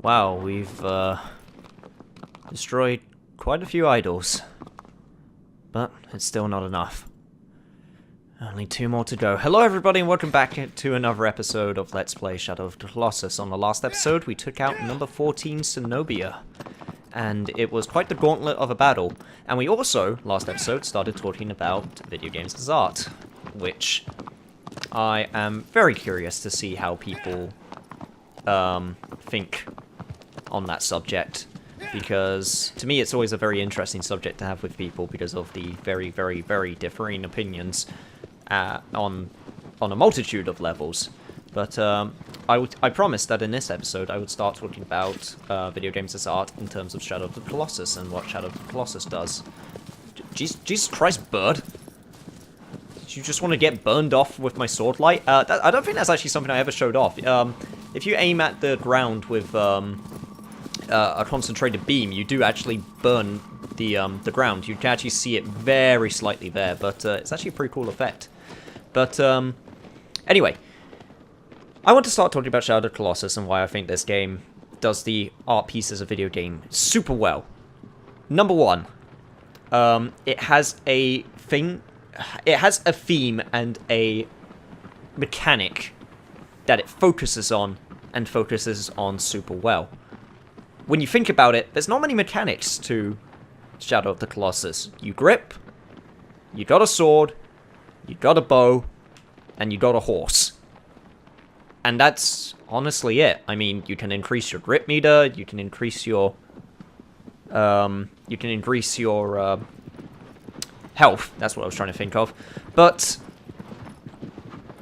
Wow, we've destroyed quite a few idols. But it's still not enough. Only 2 more to go. Hello everybody and welcome back to another episode of Let's Play Shadow of the Colossus. On the last episode we took out number 14 Zenobia. And it was quite the gauntlet of a battle. And we also, last episode, started talking about video games as art. Which I am very curious to see how people think on that subject. Because to me it's always a very interesting subject to have with people because of the very, very, very differing opinions on a multitude of levels. But I promised that in this episode I would start talking about video games as art in terms of Shadow of the Colossus and what Shadow of the Colossus does. Jesus Christ, bird! You just want to get burned off with my sword light? I don't think that's actually something I ever showed off. If you aim at the ground with a concentrated beam, you do actually burn the ground. You can actually see it very slightly there, but it's actually a pretty cool effect. But anyway, I want to start talking about Shadow of the Colossus and why I think this game does the art piece as a video game super well. Number one, it has a theme and a mechanic that it focuses on and focuses on super well. When you think about it, there's not many mechanics to Shadow of the Colossus. You grip, you got a sword, you got a bow, and you got a horse. And that's honestly it. I mean, you can increase your grip meter, you can increase your health. That's what I was trying to think of. But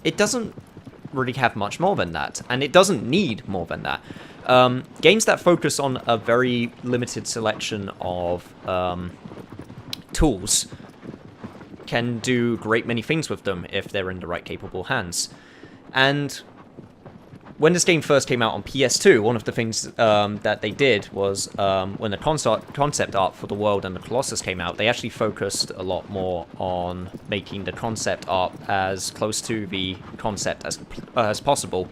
it doesn't really have much more than that, and it doesn't need more than that. Games that focus on a very limited selection of tools can do great many things with them if they're in the right capable hands. And when this game first came out on PS2, one of the things that they did was when the concept art for the world and the Colossus came out, they actually focused a lot more on making the concept art as close to the concept as possible.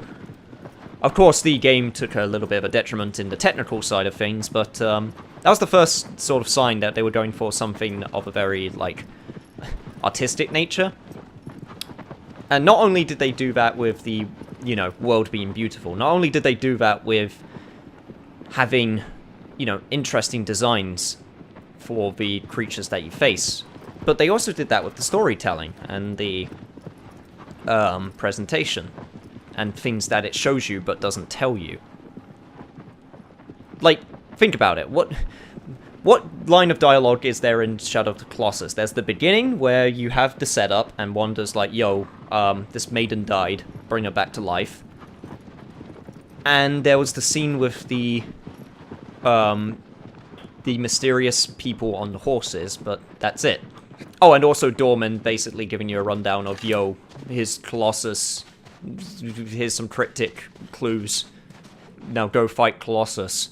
Of course, the game took a little bit of a detriment in the technical side of things, but that was the first sort of sign that they were going for something of a very, like, artistic nature. And not only did they do that with the, you know, world being beautiful, not only did they do that with having, you know, interesting designs for the creatures that you face, but they also did that with the storytelling and the presentation. And things that it shows you but doesn't tell you. Like, think about it. What line of dialogue is there in Shadow of the Colossus? There's the beginning, where you have the setup, and Wanda's like, yo, this maiden died, bring her back to life. And there was the scene with the mysterious people on the horses, but that's it. Oh, and also Dorman basically giving you a rundown of, yo, here's Colossus, here's some cryptic clues, now go fight Colossus.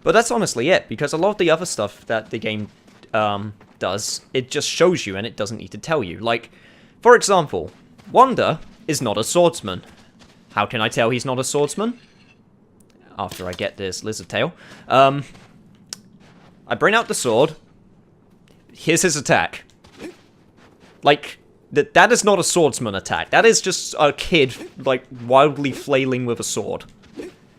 But that's honestly it, because a lot of the other stuff that the game does, it just shows you and it doesn't need to tell you. Like, for example, Wanda is not a swordsman. How can I tell he's not a swordsman? After I get this lizard tail. I bring out the sword. Here's his attack. Like, that is not a swordsman attack. That is just a kid, like, wildly flailing with a sword.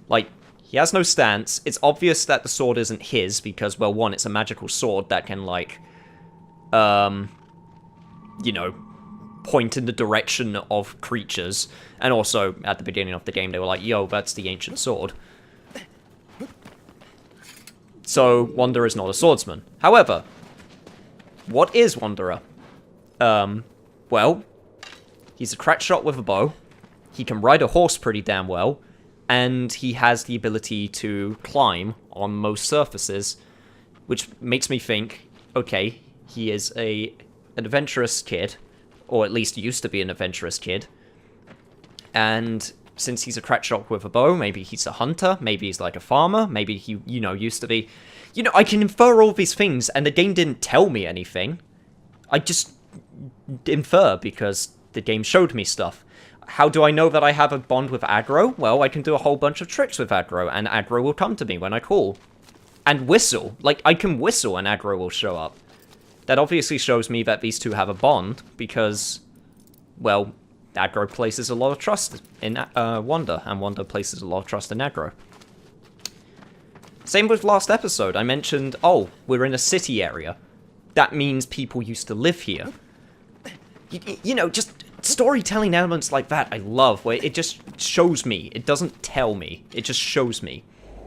Like, he has no stance. It's obvious that the sword isn't his because, well, one, it's a magical sword that can, like, you know, point in the direction of creatures. And also, at the beginning of the game, they were like, yo, that's the ancient sword. So, Wanderer is not a swordsman. However, what is Wanderer? Well, he's a crack shot with a bow, he can ride a horse pretty damn well, and he has the ability to climb on most surfaces, which makes me think, okay, he is an adventurous kid, or at least used to be an adventurous kid, and since he's a crack shot with a bow, maybe he's a hunter, maybe he's like a farmer, maybe he, you know, used to be... You know, I can infer all these things, and the game didn't tell me anything. I just infer because the game showed me stuff. How do I know that I have a bond with aggro? Well, I can do a whole bunch of tricks with aggro, and aggro will come to me when I call. And whistle. Like, I can whistle and aggro will show up. That obviously shows me that these two have a bond, because, well, aggro places a lot of trust in Wanda, and Wanda places a lot of trust in aggro. Same with last episode. I mentioned, oh, we're in a city area. That means people used to live here. You know, just storytelling elements like that I love, where it just shows me. It doesn't tell me. It just shows me.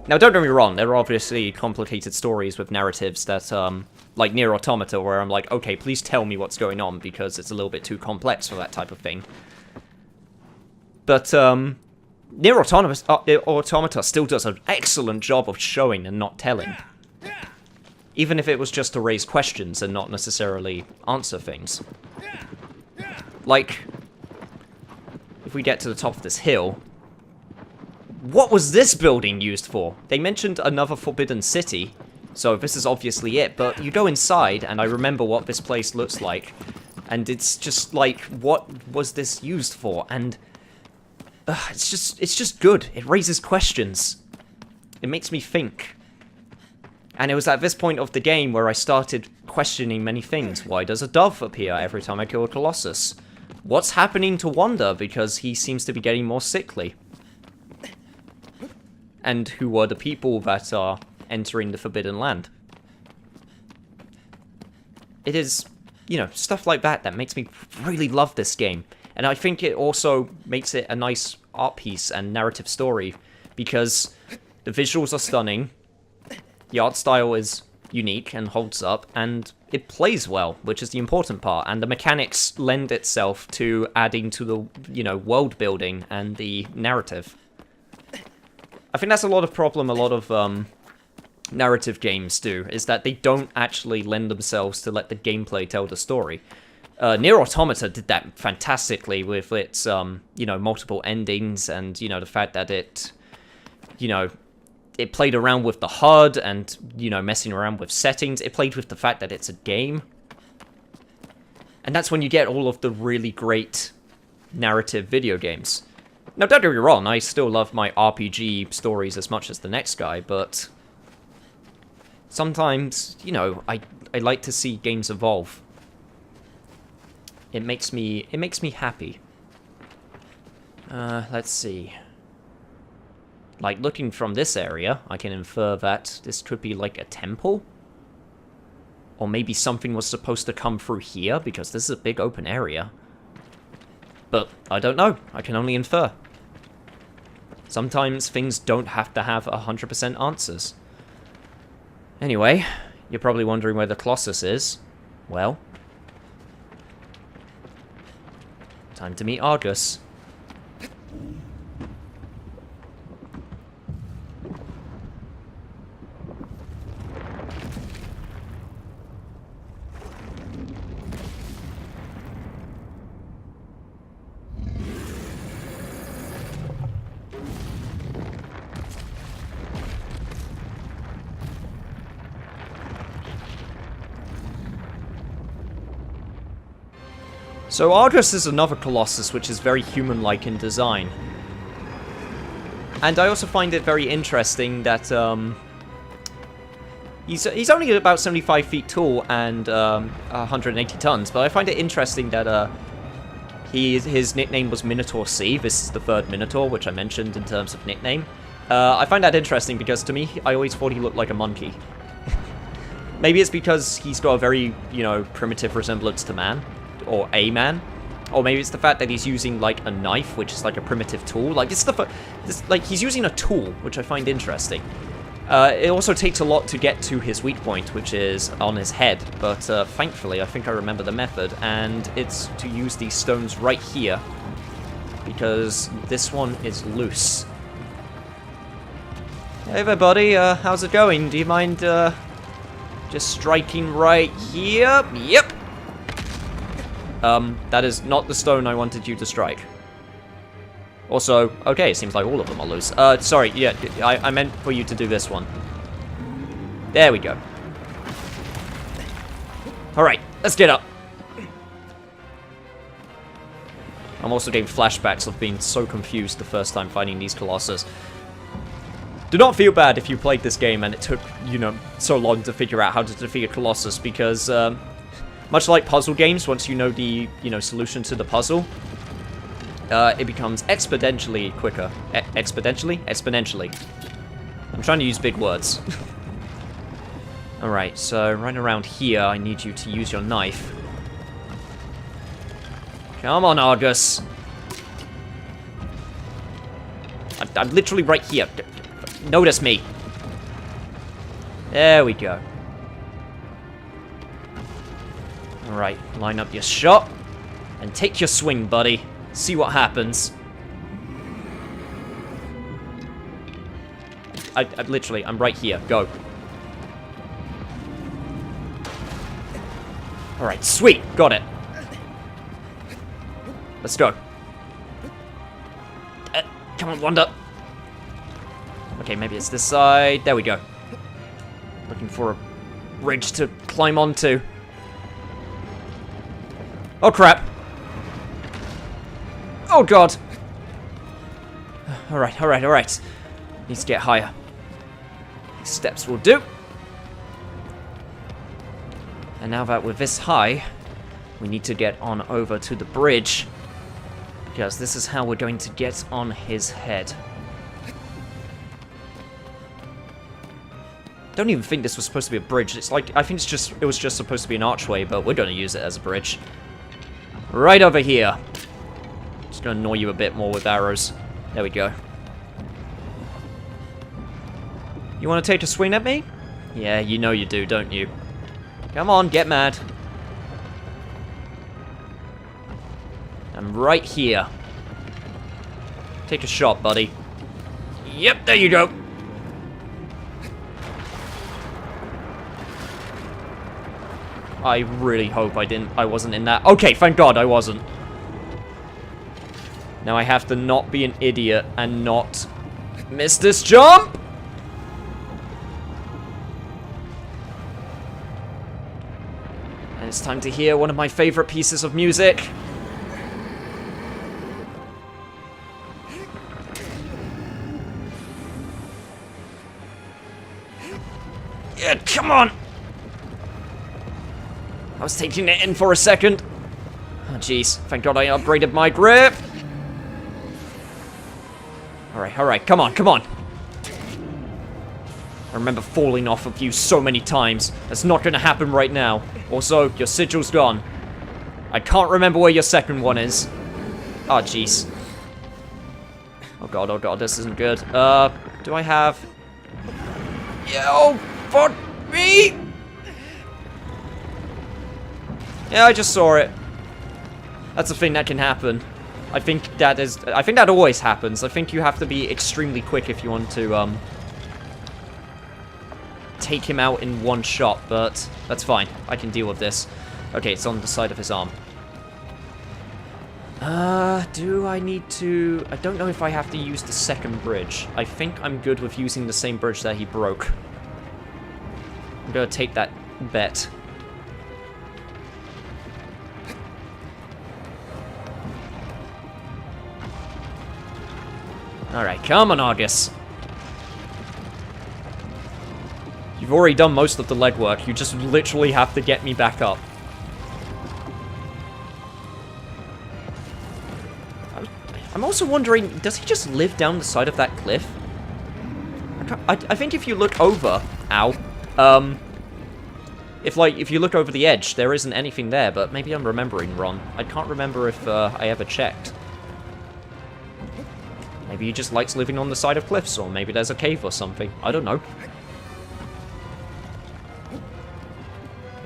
Now, don't get me wrong, there are obviously complicated stories with narratives that, like Nier Automata, where I'm like, okay, please tell me what's going on, because it's a little bit too complex for that type of thing. But, Nier Automata still does an excellent job of showing and not telling. Even if it was just to raise questions and not necessarily answer things. Like, if we get to the top of this hill, what was this building used for? They mentioned another forbidden city, so this is obviously it, but you go inside, and I remember what this place looks like, and it's just like, what was this used for? And it's just good. It raises questions. It makes me think. And it was at this point of the game where I started questioning many things. Why does a dove appear every time I kill a Colossus? What's happening to Wanda, because he seems to be getting more sickly? And who are the people that are entering the Forbidden Land? It is, you know, stuff like that that makes me really love this game. And I think it also makes it a nice art piece and narrative story, because the visuals are stunning, the art style is unique and holds up, and it plays well, which is the important part, and the mechanics lend itself to adding to the, you know, world building and the narrative. I think that's a lot of narrative games do, is that they don't actually lend themselves to let the gameplay tell the story. Nier Automata did that fantastically with its, you know, multiple endings, and, you know, the fact that it, you know, it played around with the HUD and, you know, messing around with settings. It played with the fact that it's a game. And that's when you get all of the really great narrative video games. Now, don't get me wrong, I still love my RPG stories as much as the next guy, but sometimes, you know, I like to see games evolve. It makes me happy. Let's see. Like, looking from this area, I can infer that this could be like a temple? Or maybe something was supposed to come through here, because this is a big open area. But I don't know. I can only infer. Sometimes things don't have to have 100% answers. Anyway, you're probably wondering where the Colossus is. Well, time to meet Argus. So Argus is another Colossus which is very human-like in design. And I also find it very interesting that he's only about 75 feet tall and 180 tons, but I find it interesting that his nickname was Minotaur C. This is the third Minotaur, which I mentioned in terms of nickname. I find that interesting because to me, I always thought he looked like a monkey. Maybe it's because he's got a very, you know, primitive resemblance to man. Or a man, or maybe it's the fact that he's using like a knife, which is like a primitive tool. Like it's like he's using a tool, which I find interesting. It also takes a lot to get to his weak point, which is on his head. But thankfully, I think I remember the method, and it's to use these stones right here because this one is loose. Hey there, buddy. How's it going? Do you mind just striking right here? Yep. That is not the stone I wanted you to strike. Also, okay, it seems like all of them are loose. Sorry, yeah, I meant for you to do this one. There we go. Alright, let's get up. I'm also getting flashbacks of being so confused the first time fighting these Colossus. Do not feel bad if you played this game and it took, you know, so long to figure out how to defeat a Colossus, because, much like puzzle games, once you know the, you know, solution to the puzzle, it becomes exponentially quicker. Exponentially? Exponentially. I'm trying to use big words. Alright, so right around here, I need you to use your knife. Come on, Argus. I'm literally right here. Notice me. There we go. Alright, line up your shot. And take your swing, buddy. See what happens. I'm right here. Go. Alright, sweet. Got it. Let's go. Come on, Wanda. Okay, maybe it's this side. There we go. Looking for a ridge to climb onto. Oh, crap. Oh, God. Alright, alright, alright. Needs to get higher. These steps will do. And now that we're this high, we need to get on over to the bridge. Because this is how we're going to get on his head. Don't even think this was supposed to be a bridge. It's like, I think it was just supposed to be an archway, but we're going to use it as a bridge. Right over here. Just going to annoy you a bit more with arrows. There we go. You want to take a swing at me? Yeah, you know you do, don't you? Come on, get mad. I'm right here. Take a shot, buddy. Yep, there you go. I really hope I wasn't in that. Okay, thank God I wasn't. Now I have to not be an idiot and not miss this jump. And it's time to hear one of my favorite pieces of music. Yeah, come on. I was taking it in for a second. Oh, jeez. Thank God I upgraded my grip. Alright, alright. Come on, come on. I remember falling off of you so many times. That's not going to happen right now. Also, your sigil's gone. I can't remember where your second one is. Oh, jeez. Oh, God, this isn't good. Do I have... Yeah, oh, fuck me! Yeah, I just saw it. That's a thing that can happen. I think that always happens. I think you have to be extremely quick if you want to, take him out in one shot, but that's fine. I can deal with this. Okay, it's on the side of his arm. Do I need to... I don't know if I have to use the second bridge. I think I'm good with using the same bridge that he broke. I'm gonna take that bet. Alright, come on, Argus. You've already done most of the legwork. You just literally have to get me back up. I'm also wondering, does he just live down the side of that cliff? I think if you look over... Ow. If you look over the edge, there isn't anything there, but maybe I'm remembering wrong. I can't remember if I ever checked. Maybe he just likes living on the side of cliffs, or maybe there's a cave or something. I don't know.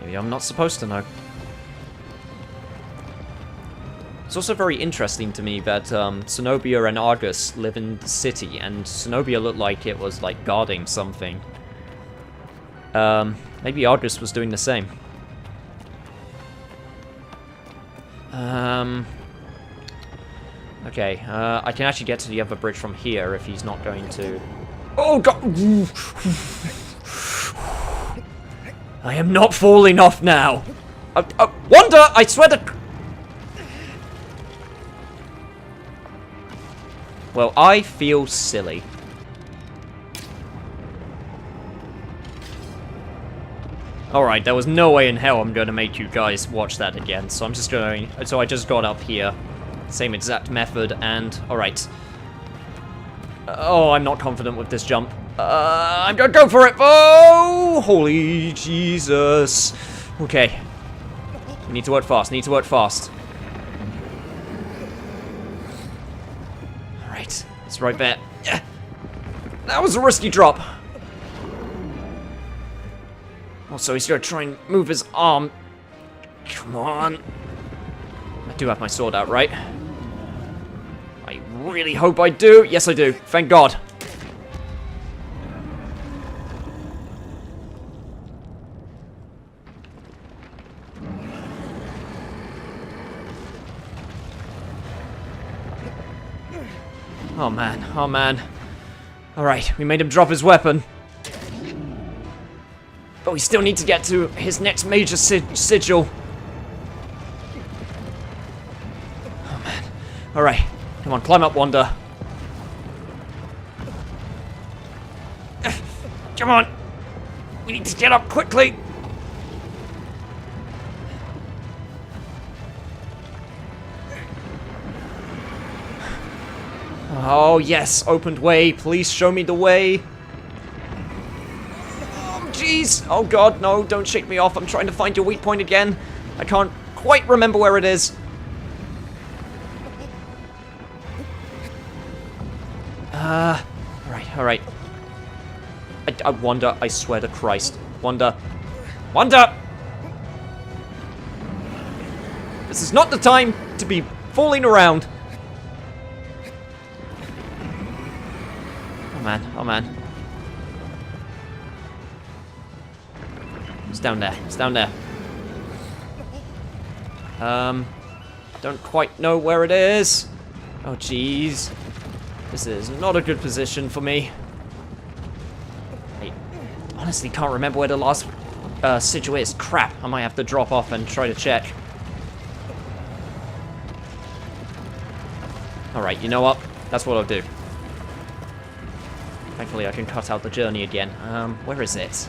Maybe I'm not supposed to know. It's also very interesting to me that Zenobia and Argus live in the city, and Zenobia looked like it was like guarding something. Maybe Argus was doing the same. Okay, I can actually get to the other bridge from here if he's not going to... Oh, God! I am not falling off now! Wanda! I swear to... Well, I feel silly. Alright, there was no way in hell I'm going to make you guys watch that again, so I'm just going... So I just got up here. Same exact method, and... Alright. Oh, I'm not confident with this jump. I'm gonna go for it! Oh! Holy Jesus. Okay. We need to work fast, need to work fast. Alright, it's right there. Yeah. That was a risky drop. Also, he's gonna try and move his arm. Come on. I do have my sword out, right? I really hope I do. Yes, I do. Thank God. Oh man, oh man. Alright, we made him drop his weapon. But we still need to get to his next major sigil. Oh man. Alright, come on, climb up, Wanda. Come on. We need to get up quickly. Oh, yes, opened way. Please show me the way. Oh, jeez. Oh, God, no, don't shake me off. I'm trying to find your weak point again. I can't quite remember where it is. All right. I Wanda, I swear to Christ. Wanda. Wanda! This is not the time to be fooling around. Oh man. It's down there. It's down there. Don't quite know where it is. Oh jeez. This is not a good position for me. I honestly can't remember where the last sigil is. Crap, I might have to drop off and try to check. Alright, you know what? That's what I'll do. Thankfully, I can cut out the journey again. Where is it?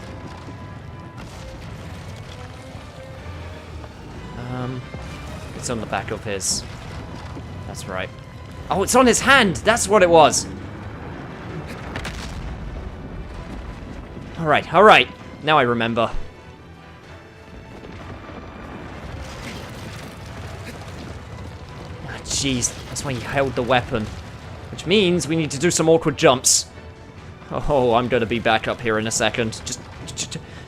It's on the back of his... That's right. Oh, it's on his hand! That's what it was! Alright, alright. Now I remember. Ah, jeez. That's why he held the weapon. Which means we need to do some awkward jumps. Oh, I'm gonna be back up here in a second.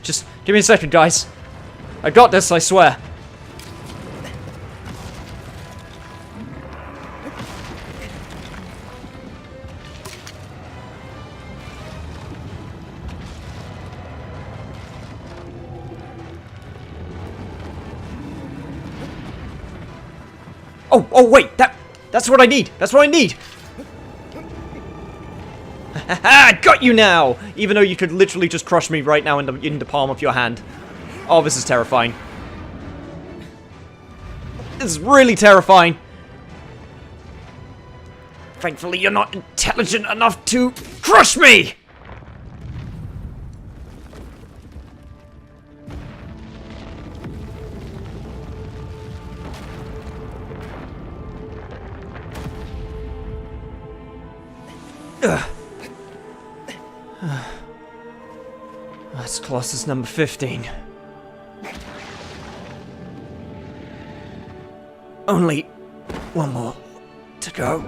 Just give me a second, guys. I got this, I swear. Oh, wait, that's what I need. That's what I need. Haha, got you now! Even though you could literally just crush me right now in the palm of your hand. Oh, this is terrifying. This is really terrifying. Thankfully, you're not intelligent enough to crush me! Ugh. That's Colossus number 15. Only one more to go.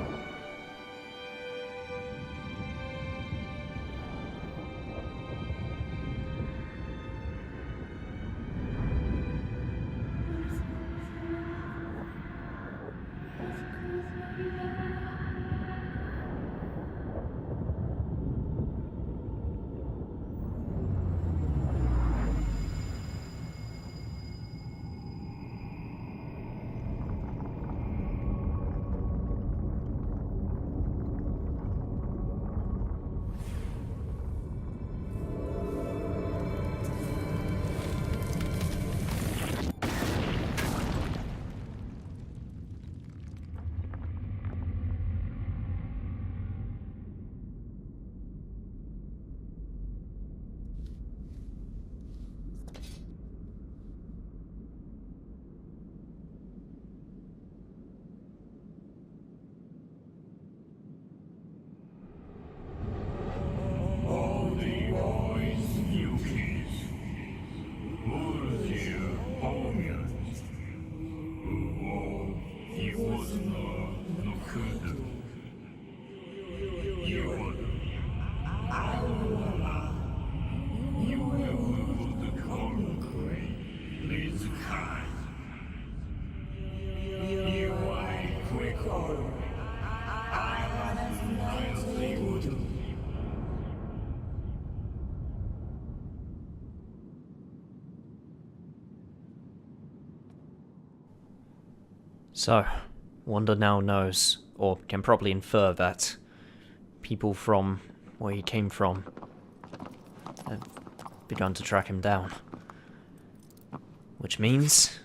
So, Wanda now knows, or can probably infer that people from where he came from have begun to track him down. Which means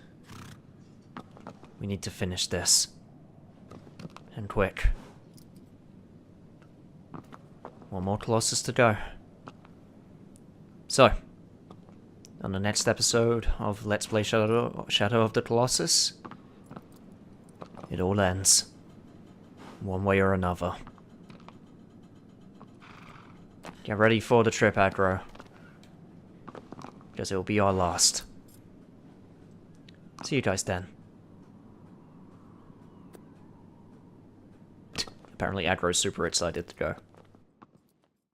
we need to finish this. And quick. One more Colossus to go. So, on the next episode of Let's Play Shadow of the Colossus, it all ends. One way or another. Get ready for the trip, aggro. Because it will be our last. See you guys then. Apparently aggro's super excited to go.